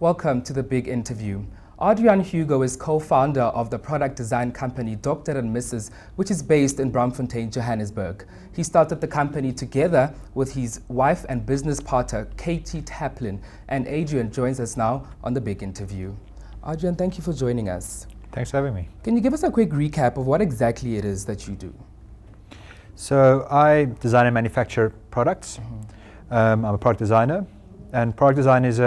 Welcome to the big interview. Adriaan Hugo is co-founder of the product design company Dokter Misses, which is based in Braamfontein, Johannesburg. He started the company together with his wife and business partner, Katie Taplin, and Adriaan joins us now on the big interview. Adriaan, thank you for joining us. Thanks for having me. Can you give us a quick recap of what exactly it is that you do? So I design and manufacture products. I'm a product designer, and product design is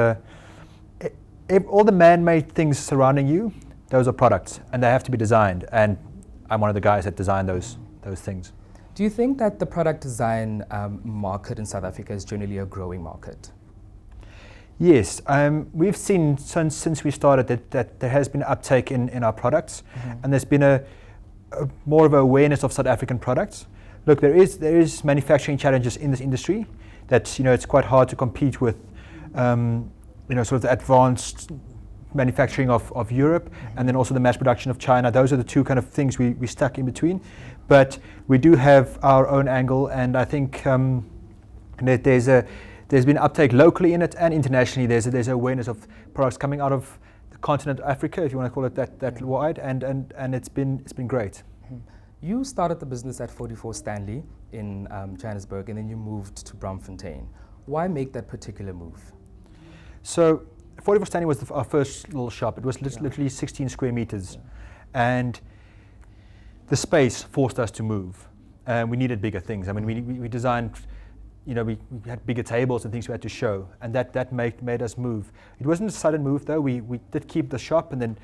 all the man-made things surrounding you, those are products, and they have to be designed. And I'm one of the guys that design those things. Do you think that the product design market in South Africa is generally a growing market? Yes, we've seen since we started that there has been an uptake in our products, and there's been a more of an awareness of South African products. Look, there is manufacturing challenges in this industry that it's quite hard to compete with. Sort of the advanced manufacturing of Europe, and then also the mass production of China. Those are the two kind of things we stuck in between. But we do have our own angle, and I think that there's been uptake locally in it and internationally. There's awareness of products coming out of the continent of Africa, if you want to call it that wide, and it's been great. You started the business at 44 Stanley in Johannesburg, and then you moved to Braamfontein. Why make that particular move? So 44 Stanley was our first little shop. It was literally 16 square meters, and the space forced us to move. We needed bigger things. I mean, we designed, we had bigger tables and things we had to show, and that made us move. It wasn't a sudden move though. We did keep the shop, and then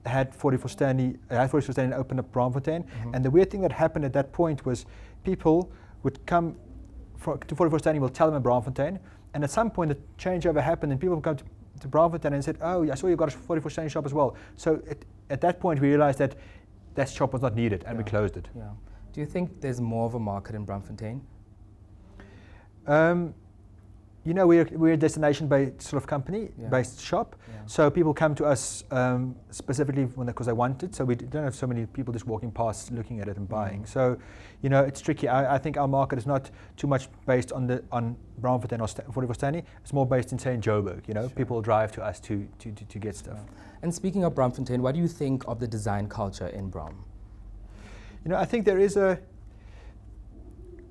had 44 Stanley open up Braamfontein. And the weird thing that happened at that point was people would come to 44 Stanley, we'll tell them at Braamfontein. And at some point, the changeover happened, and people would come to Braamfontein and said, "Oh, I saw you got a 44 Stanley shop as well." So at that point, we realized that shop was not needed, and we closed it. Yeah. Do you think there's more of a market in Braamfontein? We're a destination-based sort of company, based shop. Yeah. So people come to us specifically because they want it. So we don't have so many people just walking past, looking at it and buying. So, it's tricky. I think our market is not too much based on Braamfontein or 44 Stanley. It's more based in, say, in Joburg. Sure. People drive to us to get stuff. Yeah. And speaking of Braamfontein, what do you think of the design culture in Braam? I think there is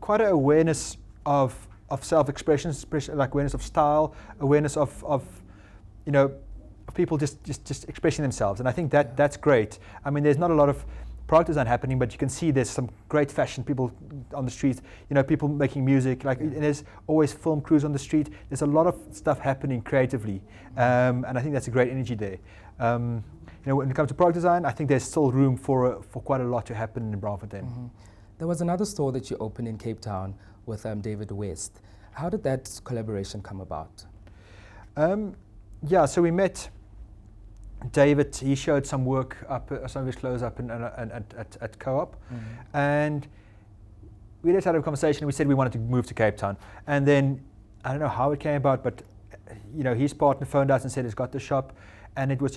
quite an awareness of self-expression, especially like awareness of style, awareness of people just expressing themselves, and I think that's great. I mean, there's not a lot of product design happening, but you can see there's some great fashion people on the streets. People making music. There's always film crews on the street. There's a lot of stuff happening creatively, and I think that's a great energy there. When it comes to product design, I think there's still room for quite a lot to happen in Braamfontein. There was another store that you opened in Cape Town with David West. How did that collaboration come about? So we met David. He showed some work some of his clothes up at Co-op, and we just had a conversation. We said we wanted to move to Cape Town, and then I don't know how it came about, but his partner phoned us and said he's got the shop, and we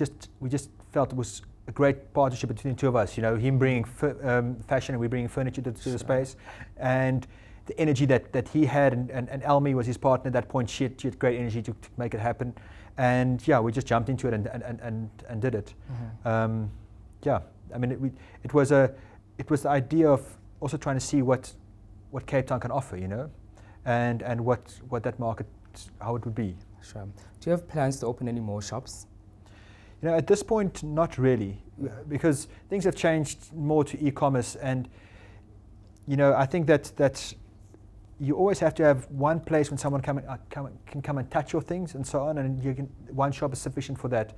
just felt it was a great partnership between the two of us. Him bringing fashion and we bringing furniture to the space, and the energy that he had, and Elmi was his partner at that point. She had great energy to make it happen, and we just jumped into it and did it. I mean, it was the idea of also trying to see what Cape Town can offer, and what that market, how it would be. Sure. Do you have plans to open any more shops? At this point, not really, because things have changed more to e-commerce, and I think that you always have to have one place when someone can come and touch your things and so on, and one shop is sufficient for that.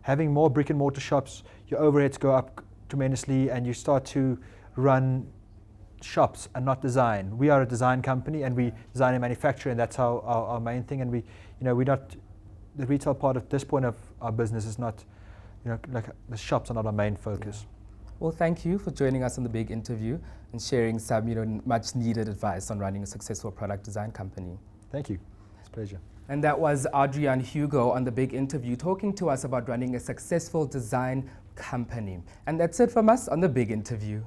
Having more brick and mortar shops, your overheads go up tremendously, and you start to run shops and not design. We are a design company, and we design and manufacture, and that's our main thing. And we're not, the retail part at this point of our business is not, like the shops are not our main focus. Yeah. Well, thank you for joining us on the big interview and sharing some, much needed advice on running a successful product design company. Thank you. It's a pleasure. And that was Adriaan Hugo on the big interview, talking to us about running a successful design company. And that's it from us on the big interview.